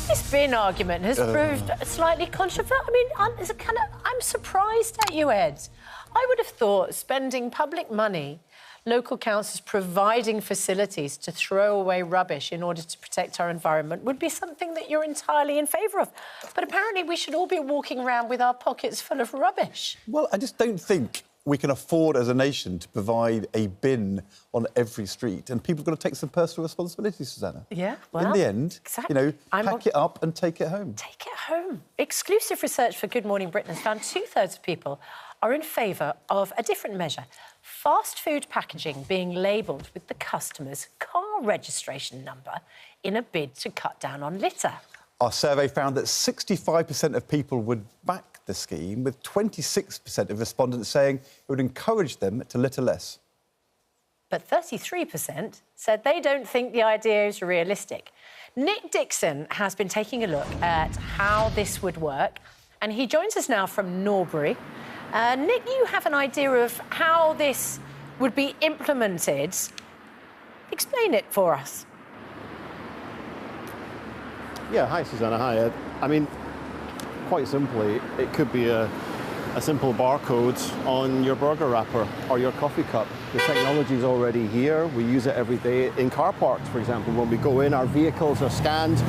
This bin argument has proved slightly controversial. I mean, I'm surprised at you, Ed. I would have thought spending public money, local councils providing facilities to throw away rubbish in order to protect our environment would be something that you're entirely in favour of. But apparently we should all be walking around with our pockets full of rubbish. Well, I just don't think we can afford as a nation to provide a bin on every street, and people have got to take some personal responsibility, Susanna. Yeah, well, in the end, exactly. You know, pack it up and take it home. Take it home. Exclusive research for Good Morning Britain has found 2/3 of people are in favour of a different measure: fast food packaging being labelled with the customer's car registration number in a bid to cut down on litter. Our survey found that 65% of people would back the scheme, with 26% of respondents saying it would encourage them to litter less. But 33% said they don't think the idea is realistic. Nick Dixon has been taking a look at how this would work, and he joins us now from Norbury. Nick, you have an idea of how this would be implemented. Explain it for us. Yeah, hi, Susanna. Hi, Ed. I mean, quite simply, it could be a simple barcode on your burger wrapper or your coffee cup. The technology is already here. We use it every day in car parks, for example. When we go in, our vehicles are scanned.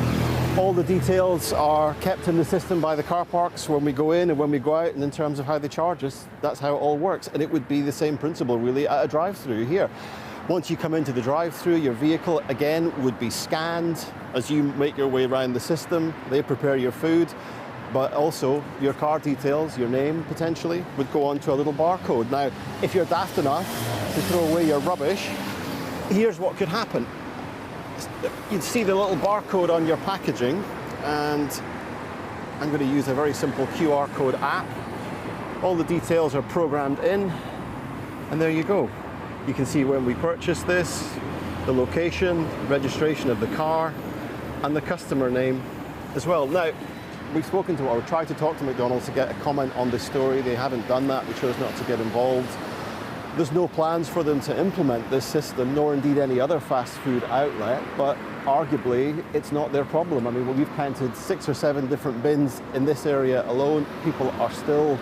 All the details are kept in the system by the car parks when we go in and when we go out, and in terms of how they charge us, that's how it all works. And it would be the same principle, really, at a drive-through here. Once you come into the drive-through, your vehicle, again, would be scanned as you make your way around the system. They prepare your food, but also your car details, your name, potentially, would go onto a little barcode. Now, if you're daft enough to throw away your rubbish, here's what could happen. You'd see the little barcode on your packaging, and I'm going to use a very simple QR code app. All the details are programmed in, and there you go. You can see when we purchased this, the location, registration of the car, and the customer name as well. Now, we've spoken to, or tried to talk to McDonald's to get a comment on this story. They haven't done that. They chose not to get involved. There's no plans for them to implement this system, nor indeed any other fast food outlet, but arguably it's not their problem. I mean, we've counted 6 or 7 different bins in this area alone. People are still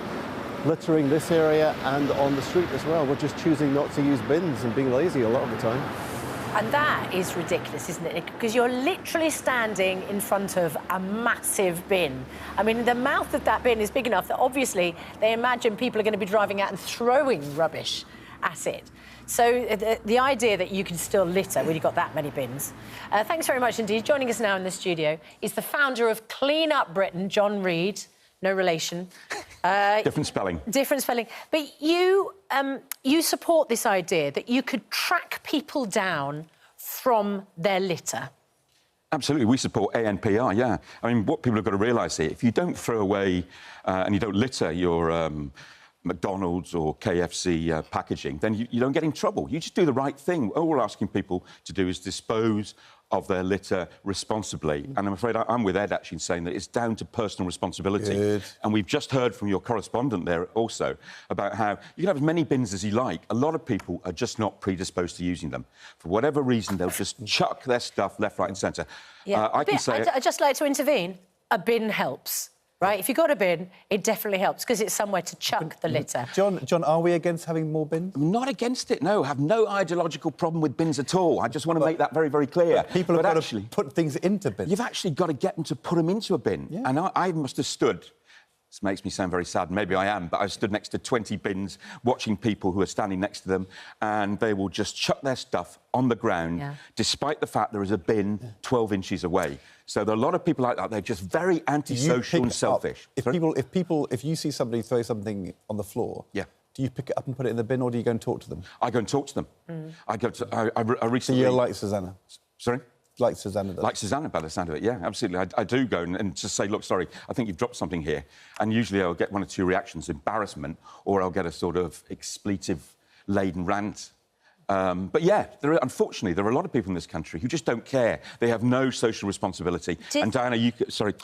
littering this area and on the street as well. We're just choosing not to use bins and being lazy a lot of the time. And that is ridiculous, isn't it? Because you're literally standing in front of a massive bin. I mean, the mouth of that bin is big enough that obviously they imagine people are going to be driving out and throwing rubbish at it. So the idea that you can still litter when you've got that many bins. Thanks very much indeed. Joining us now in the studio is the founder of Clean Up Britain, John Reid. No relation. Different spelling. Different spelling. But you support this idea that you could track people down from their litter. Absolutely, we support ANPR, yeah. I mean, what people have got to realise here, if you don't throw away and you don't litter your McDonald's or KFC packaging, then you don't get in trouble. You just do the right thing. All we're asking people to do is dispose of their litter responsibly. And I'm afraid I'm with Ed, actually, in saying that it's down to personal responsibility. Good. And we've just heard from your correspondent there also about how you can have as many bins as you like. A lot of people are just not predisposed to using them. For whatever reason, they'll just chuck their stuff left, right and centre. Yeah, I'd just like to intervene. A bin helps. Right, if you've got a bin, it definitely helps because it's somewhere to chuck the litter. John, are we against having more bins? I'm not against it, no. I have no ideological problem with bins at all. I just want to make that very, very clear. People have got to put things into bins. You've actually got to get them to put them into a bin. Yeah. And I must have stood... This makes me sound very sad, maybe I am, but I stood next to 20 bins watching people who are standing next to them, and they will just chuck their stuff on the ground, despite the fact there is a bin 12 inches away. So there are a lot of people like that. They're just very antisocial and selfish. If you see somebody throw something on the floor, do you pick it up and put it in the bin, or do you go and talk to them? I go and talk to them. I recently... So you're like Susanna? Sorry? Like Susanna does. Like Susanna, by the sound of it, yeah, absolutely. I do go and just say, look, sorry, I think you've dropped something here. And usually I'll get 1 or 2 reactions, embarrassment, or I'll get a sort of expletive-laden rant. But, yeah, unfortunately, there are a lot of people in this country who just don't care. They have no social responsibility. And, Diana, you... Sorry.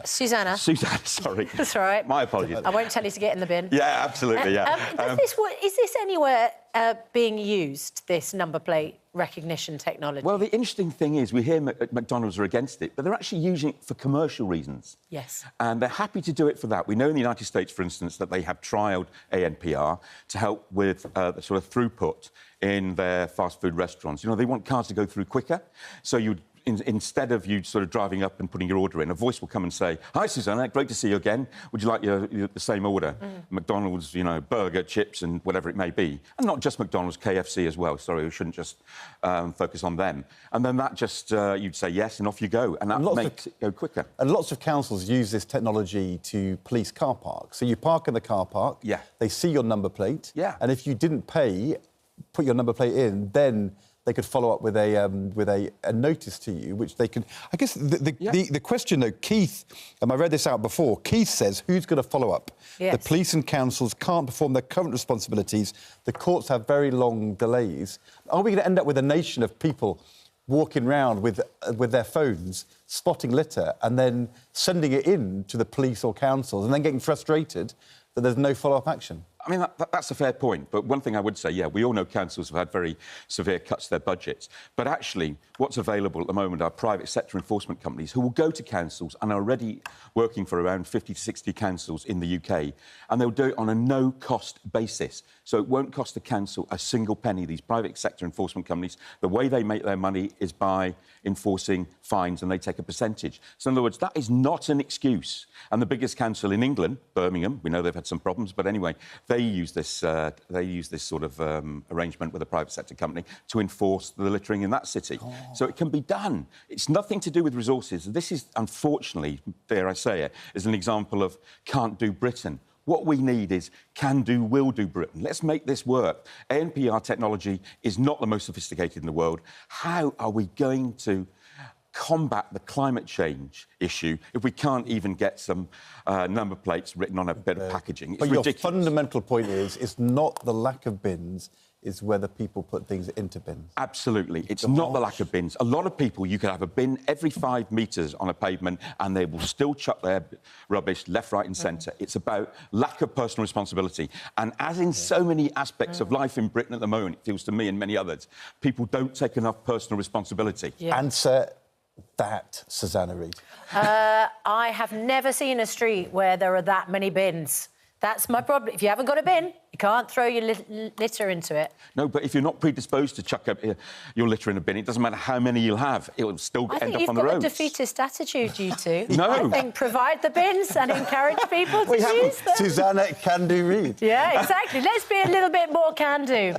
Susanna. Susanna, sorry. That's all right. My apologies. I won't tell you to get in the bin. Yeah, absolutely, yeah. Is this anywhere being used, this number plate recognition technology? Well, the interesting thing is we hear McDonald's are against it, but they're actually using it for commercial reasons. Yes. And they're happy to do it for that. We know in the United States, for instance, that they have trialled ANPR to help with the sort of throughput in their fast food restaurants. You know, they want cars to go through quicker, so instead of you sort of driving up and putting your order in, a voice will come and say, "Hi, Susanna, great to see you again. Would you like the same order?" McDonald's, you know, burger, chips and whatever it may be. And not just McDonald's, KFC as well. Sorry, we shouldn't just focus on them. And then that just, you'd say yes and off you go. And that makes it go quicker. And lots of councils use this technology to police car parks. So you park in the car park, Yeah. they see your number plate, Yeah. and if you didn't pay, put your number plate in, then they could follow up with a notice to you, which they could... I guess the question, though, Keith, and I read this out before, Keith says, who's going to follow up? Yes. The police and councils can't perform their current responsibilities. The courts have very long delays. Are we going to end up with a nation of people walking around with their phones, spotting litter, and then sending it in to the police or councils, and then getting frustrated that there's no follow-up action? I mean, that's a fair point. But one thing I would say, yeah, we all know councils have had very severe cuts to their budgets. But actually, what's available at the moment are private sector enforcement companies who will go to councils and are already working for around 50 to 60 councils in the UK. And they'll do it on a no-cost basis. So it won't cost the council a single penny. These private sector enforcement companies, the way they make their money is by enforcing fines, and they take a percentage. So in other words, that is not an excuse. And the biggest council in England, Birmingham, we know they've had some problems, but anyway, they use this sort of arrangement with a private sector company to enforce the littering in that city. Oh. So it can be done. It's nothing to do with resources. This is, unfortunately, dare I say it, is an example of can't do Britain. What we need is can do, will do Britain. Let's make this work. ANPR technology is not the most sophisticated in the world. How are we going to combat the climate change issue if we can't even get some number plates written on a bit of packaging? It's ridiculous. Your fundamental point is it's not the lack of bins, it's whether people put things into bins. Absolutely. It's not the lack of bins. A lot of people, you could have a bin every 5 metres on a pavement and they will still chuck their rubbish left, right and centre. It's about lack of personal responsibility. And as in so many aspects of life in Britain at the moment, it feels to me and many others, people don't take enough personal responsibility. Yeah. Answer that, Susanna Reid. I have never seen a street where there are that many bins. That's my problem. If you haven't got a bin, you can't throw your litter into it. No, but if you're not predisposed to chuck your litter in a bin, it doesn't matter how many you'll have, it will still end up on the road. I think you've got a defeatist attitude, you two. No. I think provide the bins and encourage people to use them. Susanna Can-Do Reid. Yeah, exactly. Let's be a little bit more can-do.